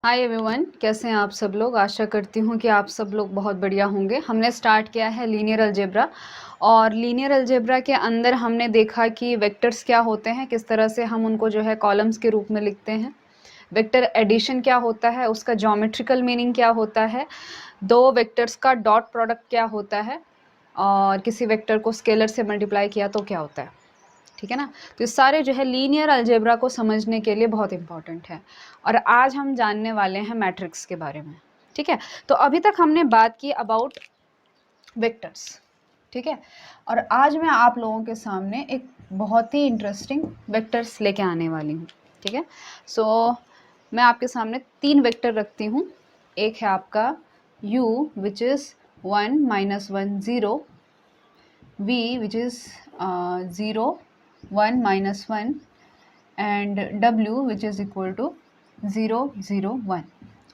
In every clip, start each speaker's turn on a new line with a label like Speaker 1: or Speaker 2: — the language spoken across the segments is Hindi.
Speaker 1: हाय एवरीवन, कैसे हैं आप सब लोग। आशा करती हूँ कि आप सब लोग बहुत बढ़िया होंगे। हमने स्टार्ट किया है लीनियर अलजेब्रा और लीनियर अलजेब्रा के अंदर हमने देखा कि वेक्टर्स क्या होते हैं, किस तरह से हम उनको जो है कॉलम्स के रूप में लिखते हैं। वेक्टर एडिशन क्या होता है, उसका ज्योमेट्रिकल मीनिंग क्या होता है, दो वेक्टर्स का डॉट प्रोडक्ट क्या होता है, और किसी वेक्टर को स्केलर से मल्टीप्लाई किया तो क्या होता है। ठीक है ना। तो ये सारे जो है लीनियर अलजेब्रा को समझने के लिए बहुत इंपॉर्टेंट है। और आज हम जानने वाले हैं मैट्रिक्स के बारे में। ठीक है, तो अभी तक हमने बात की अबाउट वेक्टर्स। ठीक है, और आज मैं आप लोगों के सामने एक बहुत ही इंटरेस्टिंग वेक्टर्स लेके आने वाली हूँ। ठीक है, सो मैं आपके सामने तीन वेक्टर रखती हूँ। एक है आपका u which is 1 -1 0, v which is 0 1 -1 and w which is equal to 0 0 1।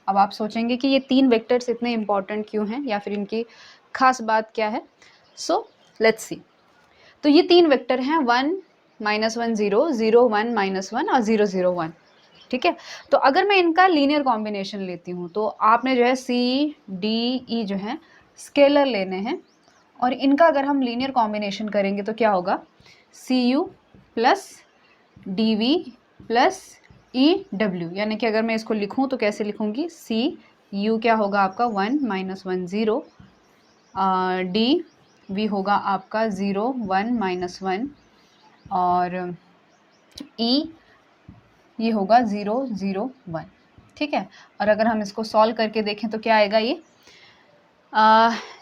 Speaker 1: अब आप सोचेंगे कि ये तीन वेक्टर्स इतने इंपॉर्टेंट क्यों हैं या फिर इनकी खास बात क्या है। So let's see. तो ये तीन वेक्टर हैं 1 -1 0 0 1 -1 और 0 0 1। ठीक है, तो अगर मैं इनका लीनियर कॉम्बिनेशन लेती हूँ तो आपने जो है सी डी ई जो है स्केलर लेने हैं, और इनका अगर हम लीनियर कॉम्बिनेशन करेंगे तो क्या होगा, C U plus D V plus E W. यानी कि अगर मैं इसको लिखूं तो कैसे लिखूंगी, सी यू क्या होगा आपका 1 -1 0, डी वी होगा आपका 0 1 -1, और ई ये होगा 0 0 1। ठीक है, और अगर हम इसको सॉल्व करके देखें तो क्या आएगा, ये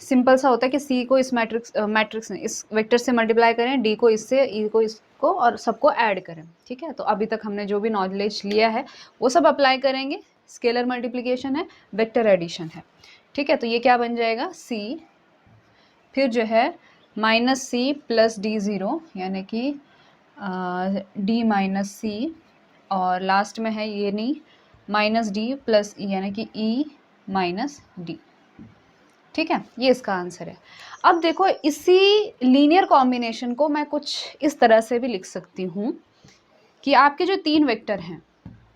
Speaker 1: सिंपल सा होता है कि सी को इस मैट्रिक्स में इस वेक्टर से मल्टीप्लाई करें, डी को इससे, ई को इसको, और सबको ऐड करें। ठीक है, तो अभी तक हमने जो भी नॉलेज लिया है वो सब अप्लाई करेंगे। स्केलर मल्टीप्लिकेशन है, वेक्टर एडिशन है। ठीक है, तो ये क्या बन जाएगा, सी फिर जो है minus C plus D zero, यानी कि डी माइनस सी, और लास्ट में है ये नहीं माइनस डी प्लस ई, यानी कि ई माइनस डी। ठीक है, ये इसका आंसर है। अब देखो, इसी लीनियर कॉम्बिनेशन को मैं कुछ इस तरह से भी लिख सकती हूँ कि आपके जो तीन वेक्टर हैं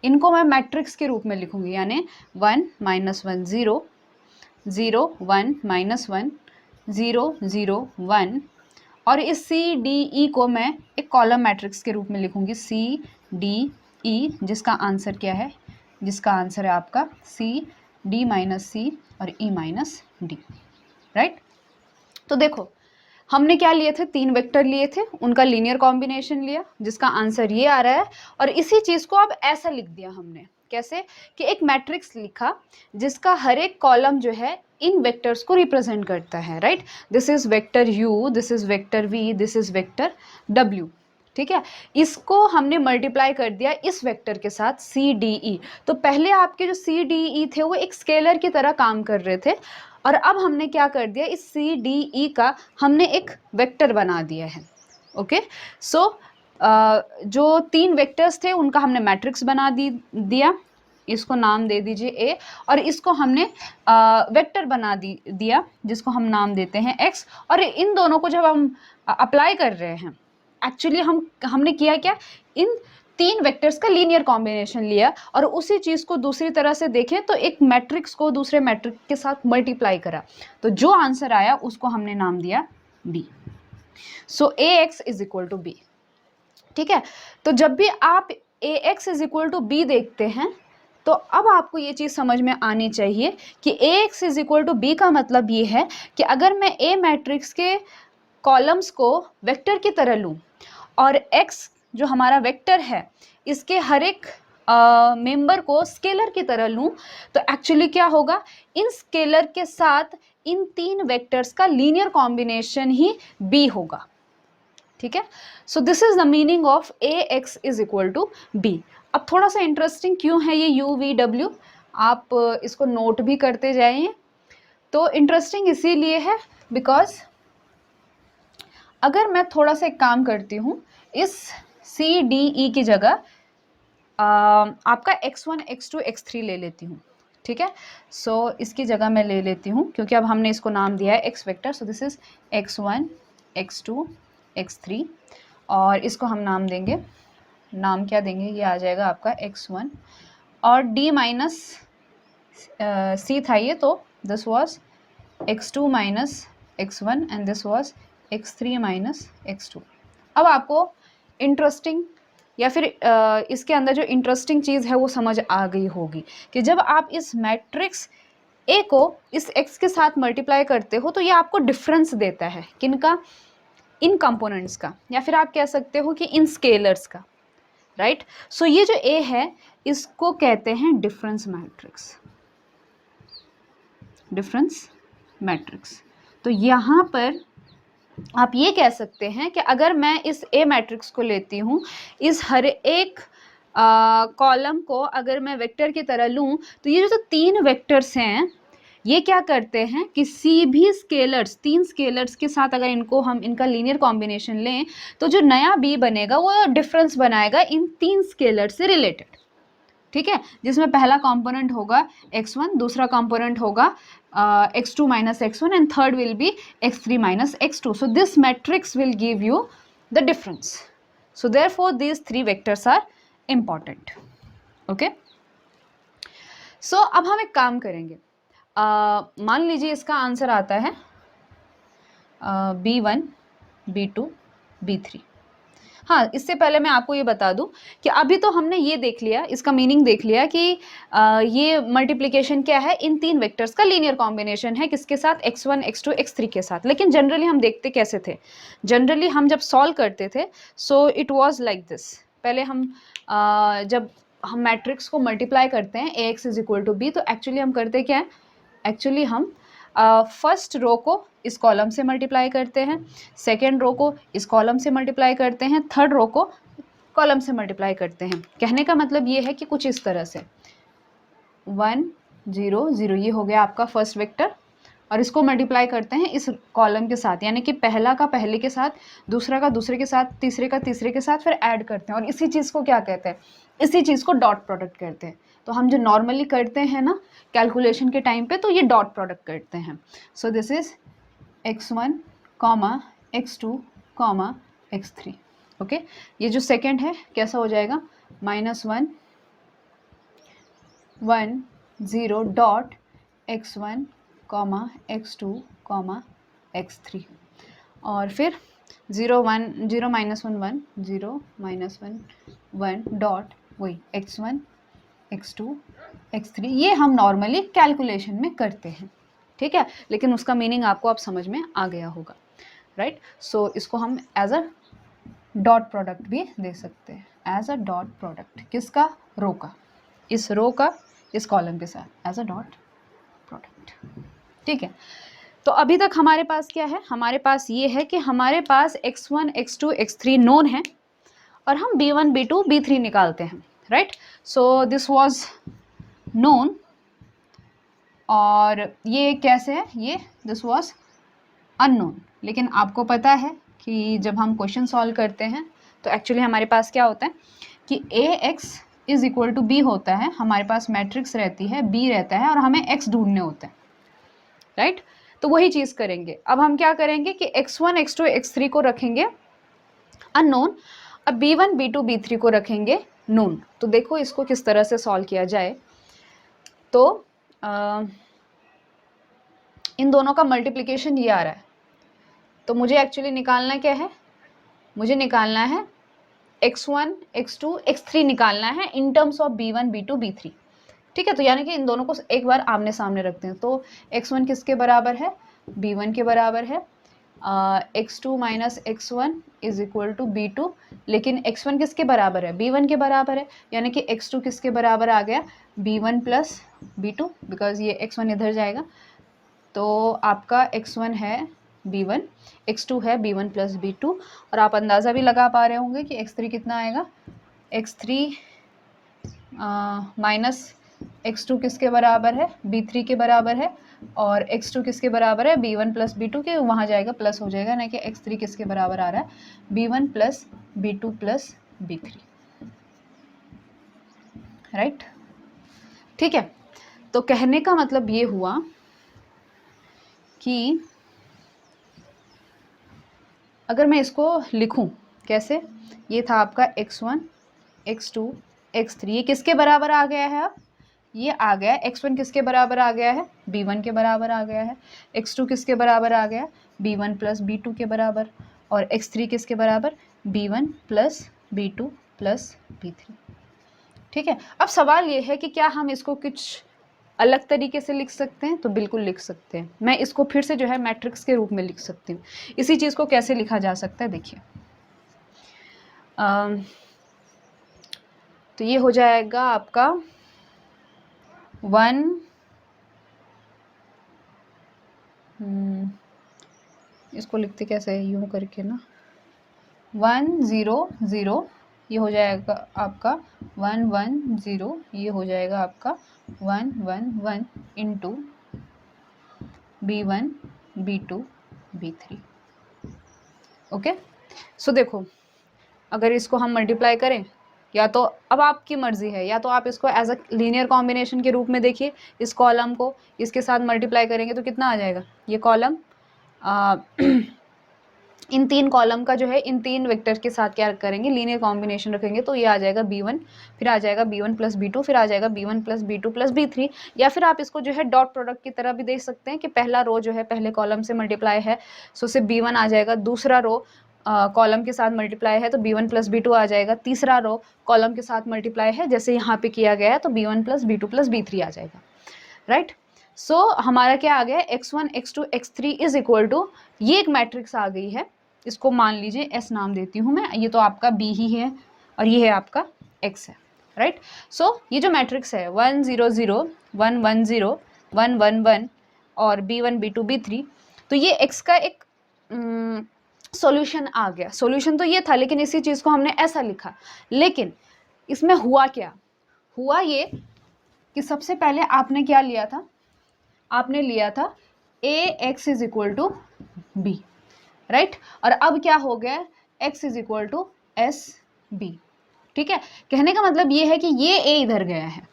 Speaker 1: इनको मैं मैट्रिक्स के रूप में लिखूंगी, यानी 1 -1 0 0 1 -1 0 0 1, और इस सी डी ई को मैं एक कॉलम मैट्रिक्स के रूप में लिखूंगी, सी डी ई, जिसका आंसर क्या है, जिसका आंसर है आपका सी डी माइनस सी और ई माइनस डी। राइट, तो देखो हमने क्या लिए थे, तीन वेक्टर लिए थे, उनका लीनियर कॉम्बिनेशन लिया जिसका आंसर ये आ रहा है, और इसी चीज़ को अब ऐसा लिख दिया हमने, कैसे कि एक मैट्रिक्स लिखा जिसका हर एक कॉलम जो है इन वेक्टर्स को रिप्रेजेंट करता है। Right, this is vector u, this is vector v, this is vector w। ठीक है, इसको हमने मल्टीप्लाई कर दिया इस वेक्टर के साथ सी डी ई। तो पहले आपके जो सी डी ई थे वो एक स्केलर की तरह काम कर रहे थे, और अब हमने क्या कर दिया, इस सी डी ई का हमने एक वेक्टर बना दिया है। ओके, सो जो तीन वेक्टर्स थे उनका हमने मैट्रिक्स बना दिया, इसको नाम दे दीजिए ए, और इसको हमने वेक्टर बना दिया जिसको हम नाम देते हैं x। और इन दोनों को जब हम अप्लाई कर रहे हैं, एक्चुअली हमने किया क्या, इन तीन वेक्टर्स का लीनियर कॉम्बिनेशन लिया, और उसी चीज़ को दूसरी तरह से देखें तो एक मैट्रिक्स को दूसरे मैट्रिक्स के साथ मल्टीप्लाई करा, तो जो आंसर आया उसको हमने नाम दिया b। So ax is equal to b। ठीक है, तो जब भी आप ax is equal to b देखते हैं तो अब आपको ये चीज़ समझ में आनी चाहिए कि ax is equal to b का मतलब ये है कि अगर मैं a मैट्रिक्स के कॉलम्स को वेक्टर की तरह लूँ और x जो हमारा वेक्टर है इसके हर एक मेंबर को स्केलर की तरह लूँ, तो एक्चुअली क्या होगा, इन स्केलर के साथ इन तीन वेक्टर्स का लीनियर कॉम्बिनेशन ही b होगा। ठीक है, so this is the meaning of ax is equal to b। अब थोड़ा सा इंटरेस्टिंग क्यों है ये u v w, आप इसको नोट भी करते जाइए। तो इंटरेस्टिंग इसीलिए है बिकॉज अगर मैं थोड़ा सा एक काम करती हूँ, इस सी डी ई की जगह आपका x1 x2 x3 ले लेती हूँ। ठीक है, सो इसकी जगह मैं ले लेती हूँ क्योंकि अब हमने इसको नाम दिया है x vector, so this is x1 x2 x3, और इसको हम नाम देंगे, नाम क्या देंगे, ये आ जाएगा आपका x1, और d माइनस सी था ये, तो this was x2 minus x1 and this was x3 minus x2। अब आपको इंटरेस्टिंग या फिर इसके अंदर जो इंटरेस्टिंग चीज़ है वो समझ आ गई होगी कि जब आप इस मैट्रिक्स ए को इस x के साथ मल्टीप्लाई करते हो तो ये आपको डिफरेंस देता है, किनका? इन कंपोनेंट्स का, या फिर आप कह सकते हो कि इन स्केलर्स का, राइट। सो ये जो ए है इसको कहते हैं डिफरेंस मैट्रिक्स, डिफरेंस मैट्रिक्स। तो यहाँ पर आप ये कह सकते हैं कि अगर मैं इस ए मैट्रिक्स को लेती हूँ, इस हर एक कॉलम को अगर मैं वेक्टर की तरह लूँ, तो ये जो तीन वेक्टर्स हैं ये क्या करते हैं, किसी भी स्केलर्स, तीन स्केलर्स के साथ अगर इनको हम इनका लीनियर कॉम्बिनेशन लें तो जो नया बी बनेगा वो डिफरेंस बनाएगा इन तीन स्केलर्स से रिलेटेड, ठीक है, जिसमें पहला कंपोनेंट होगा x1, दूसरा कंपोनेंट होगा x2 minus x1 and third will be x3 minus x2. So this matrix will give you the difference. So therefore these three vectors are important. Okay. So अब हम एक काम करेंगे, मान लीजिए इसका आंसर आता है b1, b2, b3। हाँ, इससे पहले मैं आपको ये बता दूं कि अभी तो हमने ये देख लिया, इसका मीनिंग देख लिया कि ये मल्टीप्लिकेशन क्या है, इन तीन वेक्टर्स का लीनियर कॉम्बिनेशन है, किसके साथ? x1, x2, x3 के साथ। लेकिन जनरली हम देखते कैसे थे, जनरली हम जब सॉल्व करते थे so it was like this. पहले हम जब हम मैट्रिक्स को मल्टीप्लाई करते हैं ax is equal to b, तो एक्चुअली हम करते क्या है, एक्चुअली हम फर्स्ट रो को इस कॉलम से मल्टीप्लाई करते हैं, सेकेंड रो को इस कॉलम से मल्टीप्लाई करते हैं, थर्ड रो को कॉलम से मल्टीप्लाई करते हैं। कहने का मतलब ये है कि कुछ इस तरह से 1 0 0 ये हो गया आपका फर्स्ट वेक्टर, और इसको मल्टीप्लाई करते हैं इस कॉलम के साथ, यानी कि पहला का पहले के साथ, दूसरा का दूसरे के साथ, तीसरे का तीसरे के साथ, फिर ऐड करते हैं, और इसी चीज़ को क्या कहते हैं, इसी चीज़ को डॉट प्रोडक्ट कहते हैं। तो हम जो नॉर्मली करते हैं ना कैलकुलेशन के टाइम पे, तो ये डॉट प्रोडक्ट करते हैं। सो this is x1, x2, x3। Okay, ये जो सेकेंड है कैसा हो जाएगा, -1 1 0 डॉट x1, x2, x3, और फिर 0 1 0 -1 1 0 -1 1 डॉट वही x1, x2, x3। ये हम नॉर्मली कैलकुलेशन में करते हैं, ठीक है, लेकिन उसका मीनिंग आपको अब समझ में आ गया होगा, राइट। सो इसको हम एज अ डॉट प्रोडक्ट भी दे सकते हैं, एज अ डॉट प्रोडक्ट, किसका? रो का, इस रो का इस कॉलम के साथ, एज अ डॉट प्रोडक्ट, ठीक है। तो अभी तक हमारे पास क्या है, हमारे पास ये है कि हमारे पास x1, x2, x3 नोन है और हम b1, b2, b3 निकालते हैं, right. So this was known, और ये कैसे है, ये दिस वाज अननोन। लेकिन आपको पता है कि जब हम क्वेश्चन सॉल्व करते हैं तो एक्चुअली हमारे पास क्या होता है कि ax is equal to b होता है, हमारे पास मैट्रिक्स रहती है, b रहता है, और हमें x ढूंढने होते हैं, राइट। तो वही चीज़ करेंगे। अब हम क्या करेंगे कि x1, x2, x3 को रखेंगे अननोन, अब b1, b2, b3 को रखेंगे नोन। तो देखो इसको किस तरह से सॉल्व किया जाए। तो इन दोनों का मल्टीप्लिकेशन ये आ रहा है, तो मुझे एक्चुअली निकालना क्या है, मुझे निकालना है x1, x2, x3 निकालना है in terms of b1, b2, b3, ठीक है। तो यानी कि इन दोनों को एक बार आमने सामने रखते हैं। तो x1 किसके बराबर है, b1 के बराबर है, x2 minus x1 is equal to b2, लेकिन x1 किसके बराबर है, b1 के बराबर है, यानी कि x2 किसके बराबर आ गया, b1 प्लस b2, बिकॉज ये x1 इधर जाएगा, तो आपका x1 है b1, x2 है b1 प्लस b2, और आप अंदाज़ा भी लगा पा रहे होंगे कि x3 कितना आएगा, x3 माइनस x2 किसके बराबर है, b3 के बराबर है, और x2 किसके बराबर है, b1 प्लस b2 के, वहाँ जाएगा प्लस हो जाएगा, ना कि x3 किसके बराबर आ रहा है, b1 plus b2 plus b3, right, ठीक है। तो कहने का मतलब ये हुआ कि अगर मैं इसको लिखूं कैसे, ये था आपका x1, x2, x3, ये किसके बराबर आ गया है अब, ये आ गया x1 किसके बराबर आ गया है, b1 के बराबर आ गया है, x2 किसके बराबर आ गया, b1 प्लस b2 के बराबर, और x3 किसके बराबर, b1 plus b2 plus b3। ठीक है, अब सवाल ये है कि क्या हम इसको कुछ अलग तरीके से लिख सकते हैं, तो बिल्कुल लिख सकते हैं। मैं इसको फिर से जो है मैट्रिक्स के रूप में लिख सकती हूँ। इसी चीज़ को कैसे लिखा जा सकता है, देखिए तो ये हो जाएगा आपका 1 इसको लिखते कैसे है, यूँ करके ना, 1 0 0, ये हो जाएगा आपका 1 1 0, ये हो जाएगा आपका 1 1 1 into b1 b2 b3। Okay, सो देखो अगर इसको हम मल्टीप्लाई करें, या तो अब आपकी मर्जी है, या तो आप इसको एज अ लीनियर कॉम्बिनेशन के रूप में देखिए, इस कॉलम को इसके साथ मल्टीप्लाई करेंगे तो कितना आ जाएगा, ये कॉलम इन 3 कॉलम का जो है इन 3 वेक्टर के साथ क्या करेंगे, लीनियर कॉम्बिनेशन रखेंगे, तो ये आ जाएगा b1, फिर आ जाएगा b1 प्लस b2, फिर आ जाएगा b1 plus b2 plus b3। या फिर आप इसको जो है डॉट प्रोडक्ट की तरह भी देख सकते हैं कि पहला रो जो है पहले कॉलम से मल्टीप्लाई है, सो सिर्फ b1 आ जाएगा, दूसरा रो कॉलम के साथ मल्टीप्लाई है तो b1 प्लस b2 आ जाएगा, तीसरा रो कॉलम के साथ मल्टीप्लाई है जैसे यहाँ पे किया गया है तो b1 plus b2 plus b3 आ जाएगा, राइट। सो हमारा क्या आ गया, x1 x2 x3 is equal to, ये एक मैट्रिक्स आ गई है, इसको मान लीजिए S नाम देती हूँ मैं, ये तो आपका B ही है और ये है आपका X है, राइट। सो ये जो मैट्रिक्स है 1 0 0 1 1 0 1 1 1 और B1 B2 B3, तो ये X का एक सॉल्यूशन आ गया। सॉल्यूशन तो ये था, लेकिन इसी चीज़ को हमने ऐसा लिखा, लेकिन इसमें हुआ क्या, हुआ ये कि सबसे पहले आपने क्या लिया था, आपने लिया था AX is equal to B, right. और अब क्या हो गया, x is equal to S B. ठीक है, कहने का मतलब ये है कि ये a इधर गया है,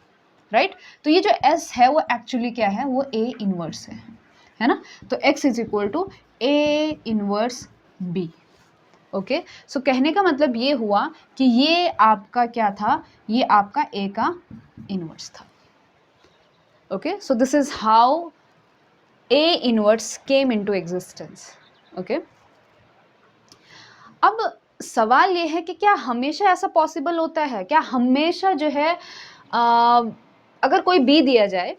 Speaker 1: राइट। तो ये जो s है वो एक्चुअली क्या है, वो a इनवर्स है ना। तो x is equal to a inverse b। Okay, so कहने का मतलब ये हुआ कि ये आपका क्या था, ये आपका a का इनवर्स था। Okay, so this is how a inverse came into existence. Okay, अब सवाल ये है कि क्या हमेशा ऐसा पॉसिबल होता है, क्या हमेशा जो है अगर कोई b दिया जाए,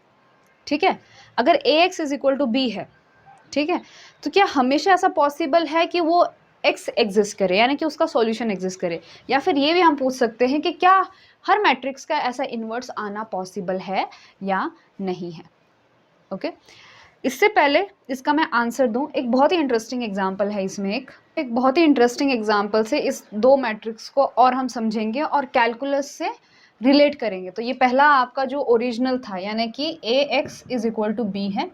Speaker 1: ठीक है, अगर ax is equal to b है, ठीक है, तो क्या हमेशा ऐसा पॉसिबल है कि वो x एग्जिस्ट करे, यानी कि उसका सॉल्यूशन एग्जिस्ट करे। या फिर ये भी हम पूछ सकते हैं कि क्या हर मैट्रिक्स का ऐसा इन्वर्स आना पॉसिबल है या नहीं है। ओके, इससे पहले इसका मैं आंसर दूं, एक बहुत ही इंटरेस्टिंग एग्जांपल है इसमें, एक बहुत ही इंटरेस्टिंग एग्जांपल से इस दो मैट्रिक्स को और हम समझेंगे और कैलकुलस से रिलेट करेंगे। तो ये पहला आपका जो ओरिजिनल था, यानी कि ax is equal to b है,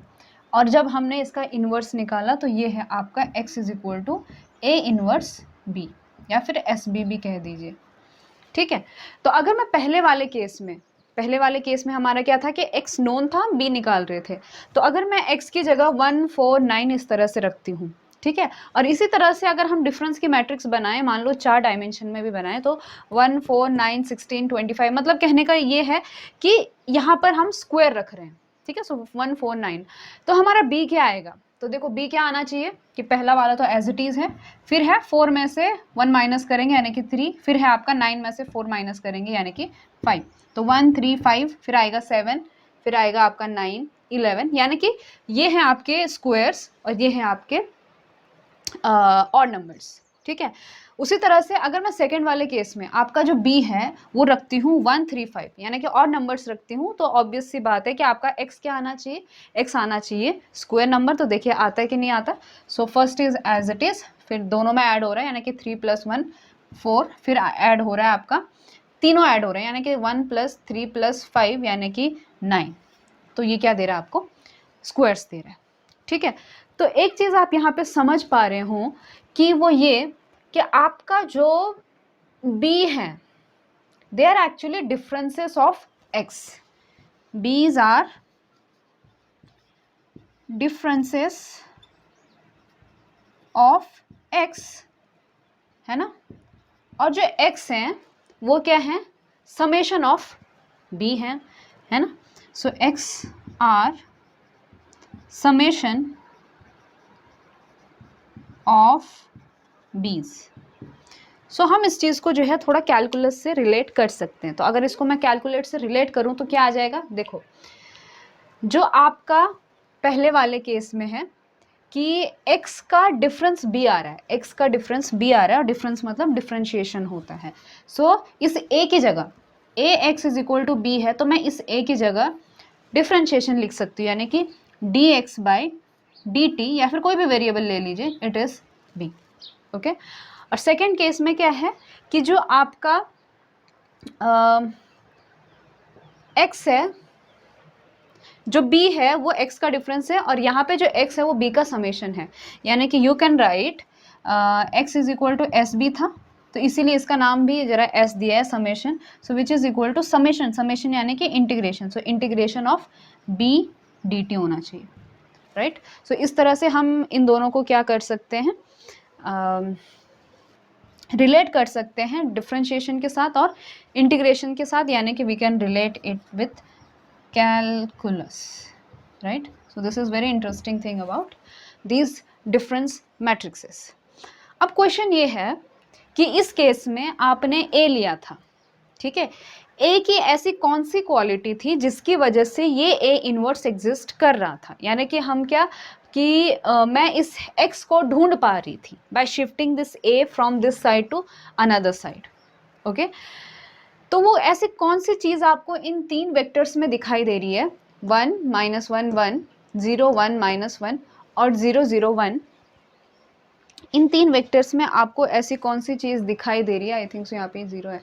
Speaker 1: और जब हमने इसका इन्वर्स निकाला तो ये है आपका x is equal to a inverse b, या फिर SB भी कह दीजिए। ठीक है, तो अगर मैं पहले वाले केस में हमारा क्या था कि x नोन था, b निकाल रहे थे, तो अगर मैं x की जगह 1 4 9 इस तरह से रखती हूँ, ठीक है, और इसी तरह से अगर हम डिफरेंस की मैट्रिक्स बनाएं, मान लो 4 डायमेंशन में भी बनाएं, तो 1 4 9 16 25, मतलब कहने का ये है कि यहाँ पर हम स्क्वायर रख रहे हैं। ठीक है, सो 1 4 9, तो हमारा b क्या आएगा, तो देखो b क्या आना चाहिए कि पहला वाला तो एज इट इज़ है, फिर है 4 में से 1 माइनस करेंगे यानी कि 3, फिर है आपका 9 में से 4 माइनस करेंगे यानी कि 5, तो 1 3 5, फिर आएगा 7, फिर आएगा आपका 9 11, यानी कि ये हैं आपके स्क्वायर्स और ये हैं आपके ऑड नंबर्स। ठीक है, उसी तरह से अगर मैं सेकंड वाले केस में आपका जो b है वो रखती हूँ 1 3 5, यानी कि ऑड नंबर्स रखती हूँ, तो ऑब्वियस सी बात है कि आपका x क्या आना चाहिए, x आना चाहिए स्क्वायर नंबर। तो देखिए आता है कि नहीं आता। So first is as it is, फिर दोनों में ऐड हो रहा है यानी कि 3 + 1 4, फिर ऐड हो रहा है आपका, तीनों ऐड हो रहे हैं यानी कि 1 + 3 + 5 यानी कि 9, तो ये क्या दे रहा है आपको, स्क्वायर्स दे रहा है। ठीक है, तो एक चीज़ आप यहाँ पे समझ पा रहे हो कि वो ये कि आपका जो b है, they are actually differences of x, b's are differences of x, है ना, और जो x हैं वो क्या है, समेशन ऑफ b है ना। सो एक्स आर समेशन ऑफ बीज। सो हम इस चीज़ को जो है थोड़ा कैलकुलस से रिलेट कर सकते हैं। तो अगर इसको मैं कैलकुलेट से रिलेट करूं तो क्या आ जाएगा, देखो जो आपका पहले वाले केस में है कि x का डिफरेंस b आ रहा है, x का डिफरेंस b आ रहा है, और डिफरेंस मतलब डिफरेंशिएशन होता है। सो इस a की जगह ax is equal to b है, तो मैं इस a की जगह डिफरेंशिएशन लिख सकती हूँ, यानी कि dx बाई dt, या फिर कोई भी वेरिएबल ले लीजिए, इट इज़ b। ओके, और सेकेंड केस में क्या है कि जो आपका x है, जो b है वो x का डिफरेंस है, और यहाँ पे जो x है वो b का समेशन है, यानी कि you can write x is equal to S B था, तो इसीलिए इसका नाम भी जरा s दिया है, summation. So which is equal to summation, summation यानी कि integration, so integration of b dt होना चाहिए, राइट। सो इस तरह से हम इन दोनों को क्या कर सकते हैं, रिलेट कर सकते हैं डिफरेंशिएशन के साथ और इंटीग्रेशन के साथ, यानी कि we can relate it with calculus, right? So this is very interesting thing about these difference matrices. अब क्वेश्चन ये है कि इस केस में आपने A लिया था, ठीक है, A की ऐसी कौन सी क्वालिटी थी जिसकी वजह से ये A इनवर्स एग्जिस्ट कर रहा था, यानी कि हम क्या कि मैं इस X को ढूंढ पा रही थी by shifting this A from this side to another side. Okay, तो वो ऐसी कौन सी चीज़ आपको इन तीन वेक्टर्स में दिखाई दे रही है, 1 -1 1 0 1 -1 और 0 0 1, इन तीन वेक्टर्स में आपको ऐसी कौन सी चीज़ दिखाई दे रही है, आई थिंक सो यहाँ पे 0 है,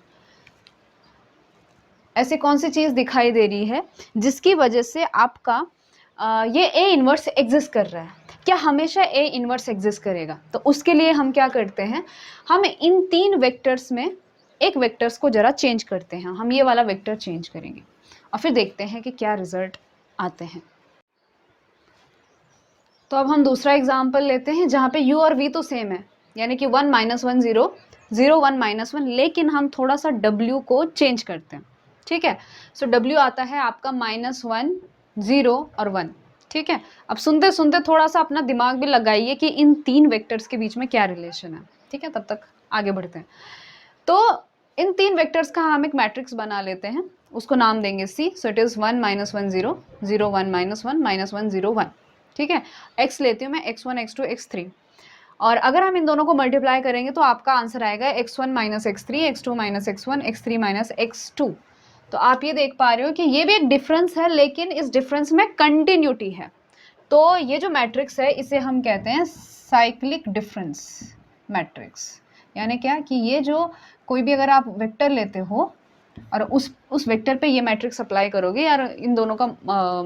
Speaker 1: ऐसी कौन सी चीज़ दिखाई दे रही है जिसकी वजह से आपका ये A इनवर्स एग्जिस्ट कर रहा है। क्या हमेशा A इनवर्स एग्जिस्ट करेगा? तो उसके लिए हम क्या करते हैं, हम इन तीन वेक्टर्स में एक वेक्टर्स को जरा चेंज करते हैं, हम ये वाला वेक्टर चेंज करेंगे और फिर देखते हैं कि क्या रिजल्ट आते हैं। तो अब हम दूसरा एग्जाम्पल लेते हैं जहाँ पे u और v तो सेम है, यानी कि 1 -1 0 0 1 -1, लेकिन हम थोड़ा सा w को चेंज करते हैं, ठीक है। सो w आता है आपका -1 0 और 1, ठीक है। अब सुनते सुनते थोड़ा सा अपना दिमाग भी लगाइए कि इन तीन वेक्टर्स के बीच में क्या रिलेशन है, ठीक है, तब तक आगे बढ़ते हैं। तो इन तीन वेक्टर्स का हम एक मैट्रिक्स बना लेते हैं, उसको नाम देंगे C। सो इट इज़ 1 -1 0 0 1 -1 -1 0 1, ठीक है। x लेती हूँ मैं, x1 x2 x3, और अगर हम इन दोनों को मल्टीप्लाई करेंगे तो आपका आंसर आएगा x1 - x3 x2 - x1 x3 - x2। तो आप ये देख पा रहे हो कि ये भी एक डिफरेंस है, लेकिन इस डिफरेंस में कंटिन्यूटी है। तो ये जो मैट्रिक्स है इसे हम कहते हैं साइक्लिक डिफरेंस मैट्रिक्स, यानी क्या कि ये जो कोई भी अगर आप वेक्टर लेते हो और उस वेक्टर पे ये मैट्रिक्स अप्लाई करोगे या इन दोनों का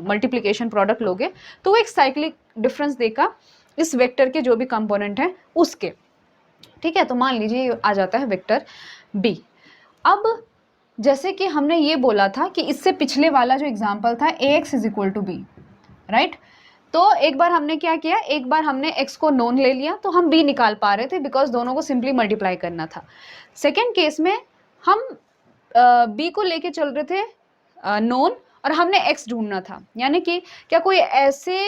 Speaker 1: मल्टीप्लिकेशन प्रोडक्ट लोगे, तो वो एक साइक्लिक डिफरेंस देगा इस वेक्टर के जो भी कंपोनेंट हैं उसके, ठीक है। तो मान लीजिए आ जाता है वेक्टर b। अब जैसे कि हमने ये बोला था कि इससे पिछले वाला जो एग्जाम्पल था ax is equal to b, right. तो एक बार हमने क्या किया, एक बार हमने x को नोन ले लिया तो हम b निकाल पा रहे थे बिकॉज दोनों को सिंपली मल्टीप्लाई करना था। सेकेंड केस में हम b को लेके चल रहे थे नोन, और हमने x ढूंढना था, यानी कि क्या कोई ऐसे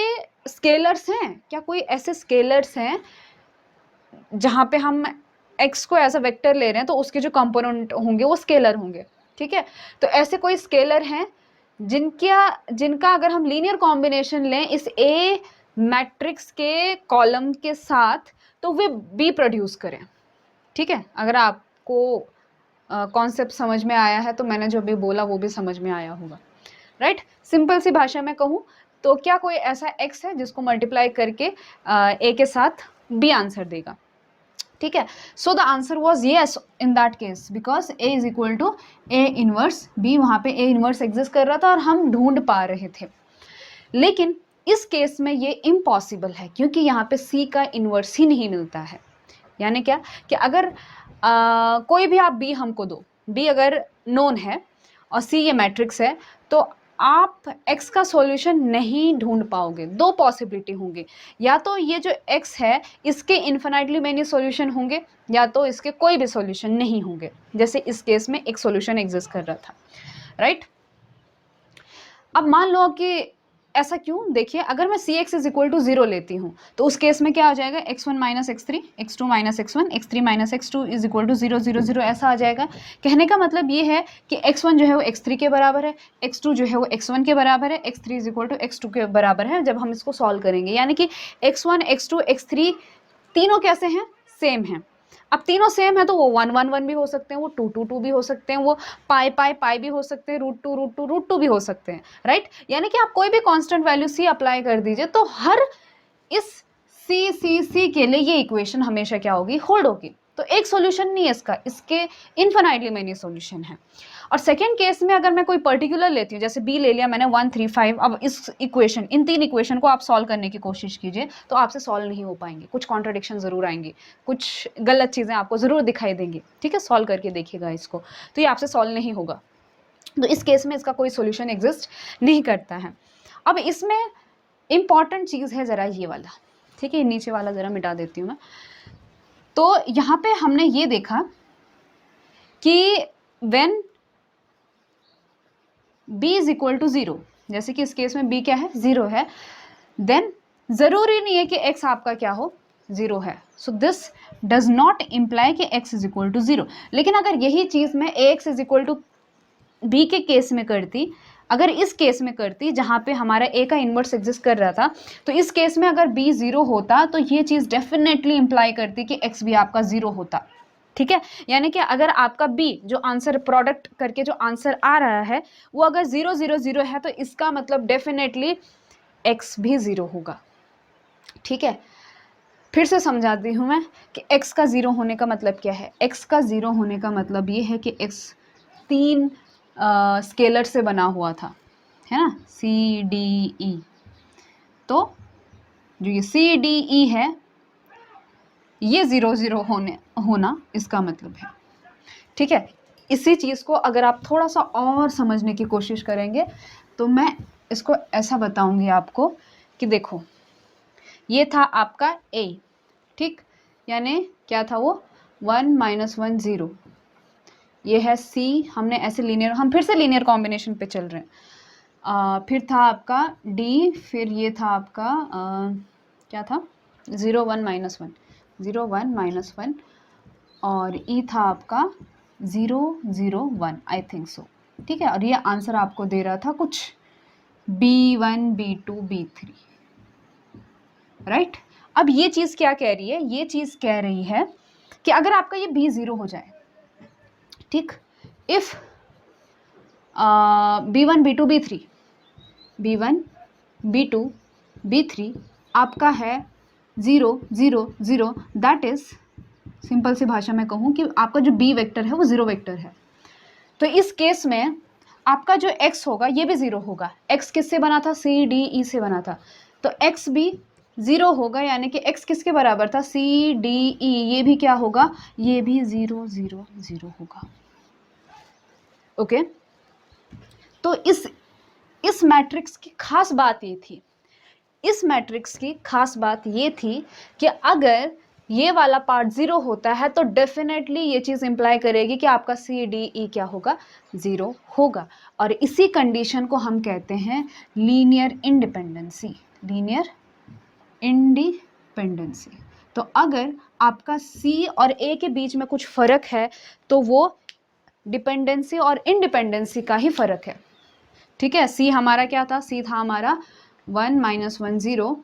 Speaker 1: स्केलर्स हैं, क्या कोई ऐसे स्केलर्स हैं जहाँ पे हम x को एज अ वेक्टर ले रहे हैं तो उसके जो कंपोनेंट होंगे वो स्केलर होंगे, ठीक है। तो ऐसे कोई स्केलर हैं जिनका अगर हम लीनियर कॉम्बिनेशन लें इस A मैट्रिक्स के कॉलम के साथ तो वे B प्रोड्यूस करें, ठीक है। अगर आपको कॉन्सेप्ट समझ में आया है तो मैंने जो भी बोला वो भी समझ में आया होगा, राइट। सिंपल सी भाषा में कहूँ तो क्या कोई ऐसा x है जिसको मल्टीप्लाई करके A के साथ B आंसर देगा, ठीक है। So the answer was yes in that case because A is equal to A inverse B, वहाँ पे A इनवर्स एग्जिस्ट कर रहा था और हम ढूंढ पा रहे थे। लेकिन इस केस में ये इम्पॉसिबल है क्योंकि यहाँ पे C का इनवर्स ही नहीं मिलता है, यानी क्या कि अगर कोई भी आप B हमको दो, B अगर नोन है और C ये मैट्रिक्स है, तो आप x का सॉल्यूशन नहीं ढूंढ पाओगे। दो पॉसिबिलिटी होंगे, या तो ये जो x है इसके इन्फिनाइटली मेनी सॉल्यूशन होंगे या तो इसके कोई भी सॉल्यूशन नहीं होंगे, जैसे इस केस में एक सॉल्यूशन एग्जिस्ट कर रहा था, राइट। अब मान लो कि ऐसा क्यों, देखिए अगर मैं Cx इज इक्वल टू 0 लेती हूँ तो उस केस में क्या हो जाएगा, x1 minus x3, x2 minus x1, x3 minus x2 is equal to 0 0 0 ऐसा आ जाएगा। कहने का मतलब ये है कि x1 जो है वो x3 के बराबर है, x2 जो है वो x1 के बराबर है, x3 is equal to x2 के बराबर है जब हम इसको सॉल्व करेंगे। यानी कि x1 x2 x3 तीनों कैसे हैं, सेम हैं। अब तीनों सेम है तो वो 1 1 1 भी हो सकते हैं, वो 2 2 2 भी हो सकते हैं, वो पाई पाई पाई भी हो सकते हैं, रूट टू भी हो सकते हैं, राइट। यानी कि आप कोई भी कांस्टेंट वैल्यू सी अप्लाई कर दीजिए तो हर इस सी के लिए ये इक्वेशन हमेशा क्या होगी, होल्ड होगी। तो एक सॉल्यूशन नहीं है इसका, इसके इन्फिनाइटली मेनी सॉल्यूशन है। और सेकेंड केस में अगर मैं कोई पर्टिकुलर लेती हूँ, जैसे बी ले लिया मैंने 1 3 5, अब इस इक्वेशन, इन तीन इक्वेशन को आप सॉल्व करने की कोशिश कीजिए तो आपसे सॉल्व नहीं हो पाएंगे, कुछ कॉन्ट्रडिक्शन जरूर आएंगे, कुछ गलत चीज़ें आपको ज़रूर दिखाई देंगी, ठीक है। सॉल्व करके देखिएगा इसको, तो ये आपसे सॉल्व नहीं होगा। तो इस केस में इसका कोई सोल्यूशन एग्जिस्ट नहीं करता है। अब इसमें इंपॉर्टेंट चीज़ है ज़रा ये वाला, ठीक है, नीचे वाला ज़रा मिटा देती हूँ मैं। तो यहाँ पे हमने ये देखा कि when b is equal to 0, जैसे कि इस केस में b क्या है, 0 है, देन ज़रूरी नहीं है कि x आपका क्या हो, 0 है। So this does not imply कि x इज इक्वल टू 0। लेकिन अगर यही चीज़ मैं ax is equal to b के केस में करती, अगर इस केस में करती जहाँ पे हमारा a का इन्वर्स एग्जिस्ट कर रहा था, तो इस केस में अगर b 0 होता तो ये चीज़ डेफिनेटली इम्प्लाई करती कि x भी आपका 0 होता, ठीक है। यानी कि अगर आपका b जो आंसर प्रोडक्ट करके जो आंसर आ रहा है वो अगर 0 0 0 है तो इसका मतलब डेफिनेटली x भी 0 होगा, ठीक है। फिर से समझाती हूँ मैं कि x का 0 होने का मतलब क्या है। x का 0 होने का मतलब ये है कि x 3 स्केलर से बना हुआ था, है ना, C D E। तो जो ये C D E है ये 0 0 होना इसका मतलब है, ठीक है। इसी चीज़ को अगर आप थोड़ा सा और समझने की कोशिश करेंगे तो मैं इसको ऐसा बताऊंगी आपको कि देखो ये था आपका a, ठीक, यानी क्या था वो 1 माइनस 1 0, ये है c, हमने ऐसे लीनियर, हम फिर से लीनियर कॉम्बिनेशन पे चल रहे हैं। फिर था आपका d, फिर ये था आपका क्या था 0 1 माइनस 1 0 1 माइनस 1, और e था आपका 0 0 1 आई थिंक सो, ठीक है। और ये आंसर आपको दे रहा था कुछ B1 B2 B3, राइट। अब ये चीज़ क्या कह रही है, ये चीज़ कह रही है कि अगर आपका ये B 0 हो जाए, ठीक, if B1 B2 B3 B1 B2 B3 आपका है 0 0 0, दैट इज सिंपल सी भाषा में कहूँ कि आपका जो b वेक्टर है वो 0 वेक्टर है। तो इस केस में आपका जो x होगा ये भी 0 होगा। x किससे बना था, C D E से बना था, तो x भी 0 होगा, यानी कि x किसके बराबर था, C D E, ये भी क्या होगा, ये भी 0 0 0 होगा, ओके। तो इस मैट्रिक्स की खास बात ये थी, इस मैट्रिक्स की खास बात ये थी कि अगर ये वाला पार्ट 0 होता है तो डेफिनेटली ये चीज़ इंप्लाई करेगी कि आपका C D E क्या होगा, 0 होगा। और इसी कंडीशन को हम कहते हैं लीनियर इंडिपेंडेंसी, लीनियर इंडिपेंडेंसी। तो अगर आपका C और A के बीच में कुछ फ़र्क है तो वो डिपेंडेंसी और इंडिपेंडेंसी का ही फ़र्क है, ठीक है। C हमारा क्या था, C था हमारा 1 माइनस 1 0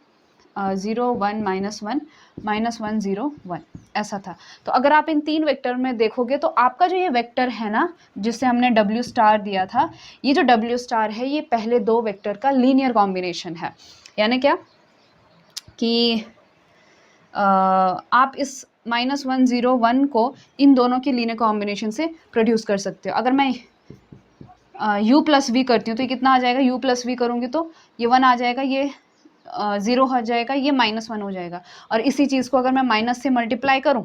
Speaker 1: 0 1 माइनस 1 माइनस 1 0 1 ऐसा था। तो अगर आप इन तीन वेक्टर में देखोगे तो आपका जो ये वेक्टर है ना जिसे हमने W स्टार दिया था, ये जो W स्टार है ये पहले दो वेक्टर का लीनियर कॉम्बिनेशन है। यानी क्या कि आप इस माइनस 1 0 1 को इन दोनों के लीनियर कॉम्बिनेशन से प्रोड्यूस कर सकते हो। अगर मैं u प्लस वी करती हूँ तो ये कितना आ जाएगा, u प्लस वी करूँगी तो ये 1 आ जाएगा, ये 0 हो जाएगा, ये माइनस 1 हो जाएगा। और इसी चीज़ को अगर मैं माइनस से मल्टीप्लाई करूँ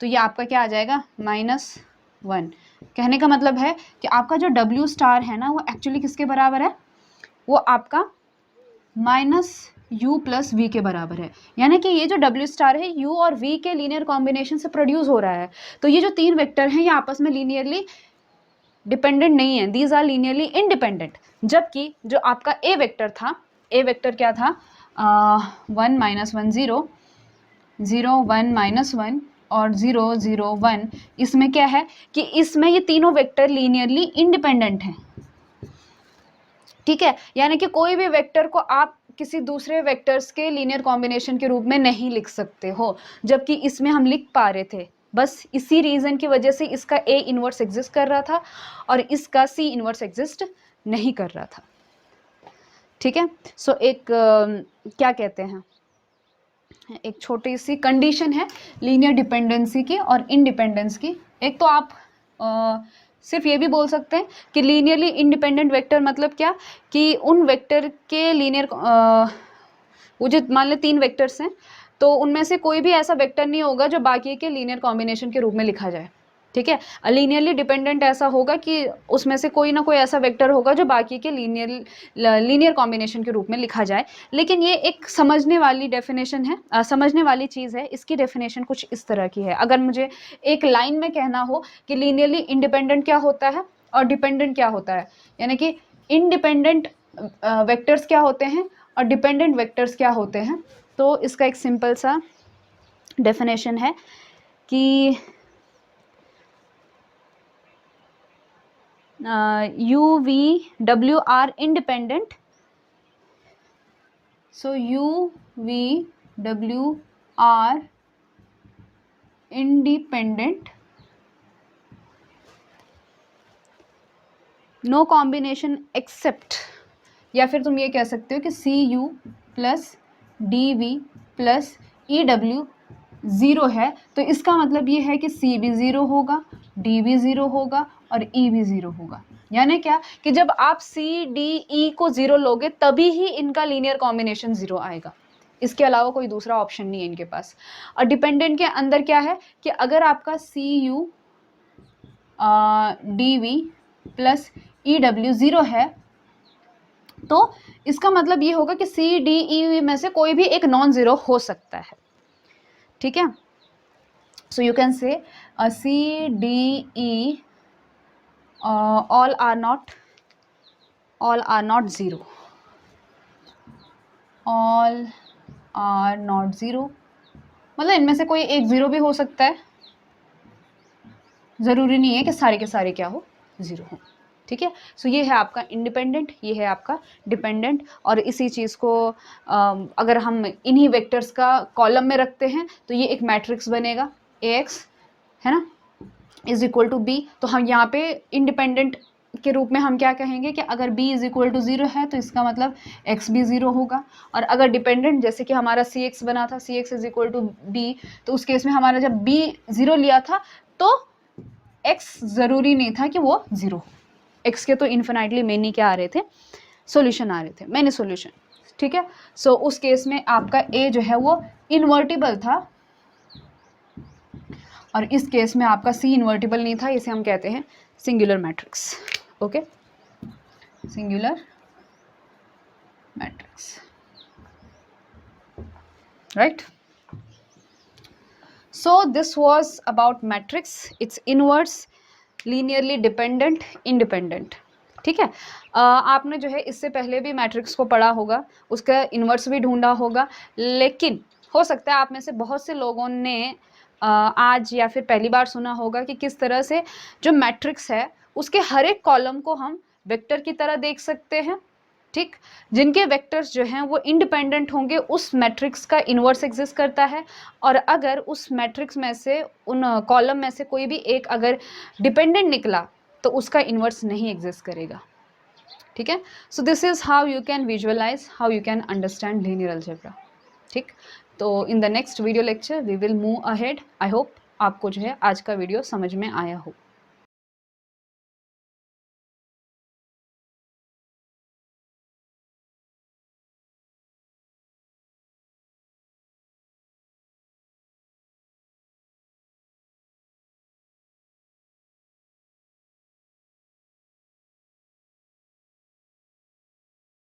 Speaker 1: तो ये आपका क्या आ जाएगा, -1। कहने का मतलब है कि आपका जो W स्टार है ना वो एक्चुअली किसके बराबर है, वो आपका -u प्लस v के बराबर है। यानी कि ये जो W स्टार है u और v के लीनियर कॉम्बिनेशन से प्रोड्यूस हो रहा है। तो ये जो तीन वेक्टर हैं ये आपस में लीनियरली डिपेंडेंट नहीं है, दीज आर लीनियरली इंडिपेंडेंट। जबकि जो आपका ए वेक्टर था, ए वेक्टर क्या था, 1 -1 0 0 1 -1 और 0 0 1, इसमें क्या है कि इसमें ये तीनों वेक्टर लीनियरली इंडिपेंडेंट हैं, ठीक है। यानी कि कोई भी वेक्टर को आप किसी दूसरे वेक्टर्स के लीनियर कॉम्बिनेशन के रूप में नहीं लिख सकते हो, जबकि इसमें हम लिख पा रहे थे। बस इसी रीजन की वजह से इसका ए इनवर्स एग्जिस्ट कर रहा था और इसका सी इनवर्स एग्जिस्ट नहीं कर रहा था, ठीक है। सो एक क्या कहते हैं, एक छोटी सी कंडीशन है लीनियर डिपेंडेंसी की और इंडिपेंडेंस की। एक तो आप सिर्फ ये भी बोल सकते हैं कि लीनियरली इंडिपेंडेंट वेक्टर मतलब क्या, कि उन वेक्टर के लीनियर वो जो मान लें 3 वेक्टर्स हैं, तो उनमें से कोई भी ऐसा वेक्टर नहीं होगा जो बाकी के लीनियर कॉम्बिनेशन के रूप में लिखा जाए, ठीक है। लीनियरली डिपेंडेंट ऐसा होगा कि उसमें से कोई ना कोई ऐसा वेक्टर होगा जो बाकी के लीनियर कॉम्बिनेशन के रूप में लिखा जाए। लेकिन ये एक समझने वाली डेफिनेशन है, समझने वाली चीज़ है। इसकी डेफिनेशन कुछ इस तरह की है। अगर मुझे एक लाइन में कहना हो कि लीनियरली इंडिपेंडेंट क्या होता है और डिपेंडेंट क्या होता है, यानी कि इंडिपेंडेंट वेक्टर्स क्या होते हैं और डिपेंडेंट वेक्टर्स क्या होते हैं, तो इसका एक सिंपल सा डेफिनेशन है कि U, V, W are independent. So U, V, W are independent. No combination except, या फिर तुम ये कह सकते हो कि CU plus DV plus EW 0 है, तो इसका मतलब ये है कि C भी 0 होगा, D भी 0 होगा और E भी 0 होगा। यानी क्या कि जब आप C, D, E को 0 लोगे तभी ही इनका लीनियर कॉम्बिनेशन 0 आएगा, इसके अलावा कोई दूसरा ऑप्शन नहीं है इनके पास। और डिपेंडेंट के अंदर क्या है कि अगर आपका CU DV प्लस EW 0 है, तो इसका मतलब ये होगा कि C, D, E में से कोई भी एक नॉन ज़ीरो हो सकता है, ठीक है। So you can say C, D, E all are not 0, all are not 0, मतलब इनमें से कोई एक 0 भी हो सकता है, ज़रूरी नहीं है कि सारे के सारे क्या हो, 0 हो, ठीक है। सो ये है आपका इंडिपेंडेंट, ये है आपका डिपेंडेंट। और इसी चीज़ को अगर हम इन्हीं वेक्टर्स का कॉलम में रखते हैं तो ये एक मैट्रिक्स बनेगा, AX है ना इज इक्वल टू B। तो हम यहाँ पे इंडिपेंडेंट के रूप में हम क्या कहेंगे कि अगर B इज इक्वल टू 0 है तो इसका मतलब X भी 0 होगा। और अगर डिपेंडेंट जैसे कि हमारा CX बना था, CX is equal to B, तो उस केस में हमारा जब B 0 लिया था तो X ज़रूरी नहीं था कि वो 0 हो। X के तो इन्फिनाइटली मेनी क्या आ रहे थे, सॉल्यूशन आ रहे थे, मैनी सॉल्यूशन, ठीक है। सो उस केस में आपका A जो है वो इन्वर्टिबल था और इस केस में आपका C इन्वर्टिबल नहीं था, इसे हम कहते हैं singular matrix, okay, singular matrix, right. So this was about matrix, it's inverse, linearly dependent, independent, ठीक है। आपने जो है इससे पहले भी मैट्रिक्स को पढ़ा होगा, उसका इन्वर्स भी ढूंढा होगा, लेकिन हो सकता है आप में से बहुत से लोगों ने आज या फिर पहली बार सुना होगा कि किस तरह से जो मैट्रिक्स है उसके हर एक कॉलम को हम वेक्टर की तरह देख सकते हैं, ठीक। जिनके वेक्टर्स जो हैं वो इंडिपेंडेंट होंगे उस मैट्रिक्स का इन्वर्स एग्जिस्ट करता है, और अगर उस मैट्रिक्स में से उन कॉलम में से कोई भी एक अगर डिपेंडेंट निकला तो उसका इन्वर्स नहीं एग्जिस्ट करेगा, ठीक है। So this is how you can visualise, how you can understand linear algebra, ठीक। तो in the next video lecture we will move ahead. I hope आपको जो है आज का वीडियो समझ में आया हो।